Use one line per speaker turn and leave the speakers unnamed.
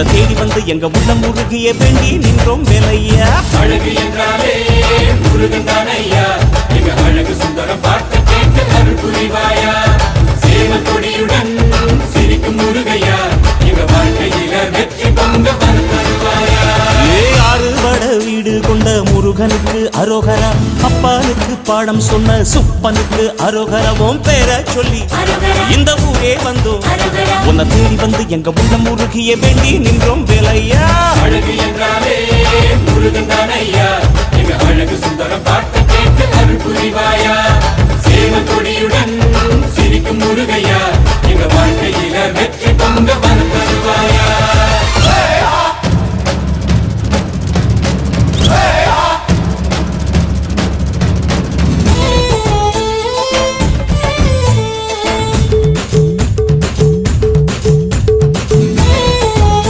உன்னை தேடி வந்து எங்க உள்ளம் முருகிய வேண்டி நின்றோம் வேலையா.
அழகு என்றாலே முருகன் தானையா, எங்க அழகு சுந்தரம் பார்த்து கேட்டு அருள் புரிவாயா. சேவ கொடியுடன் சிரிக்கும் முருகையா, எங்க வாழ்க்கையில வெற்றி பொங்க தருவாயா.
ஆறுபட வீடு கொண்ட முருகனுக்கு அரோகரா, அப்பானுக்கு பாடம் சொன்ன சுப்பனுக்கு அரோகரவும் பேர சொல்லி இந்த ஊரே வந்தோம். உன்னை தேடி வந்து எங்க உள்ளம் முருகிய வேண்டி நின்றோம் வேலையா.
அழகு என்றாலே முருகன் தானையா, எங்க அழகு சுந்தரம் பார்த்து கேட்டு அருள் புரிவாயா. சேவ கொடியுடன் சிரிக்கும் முருகையா, எங்க வாழ்க்கை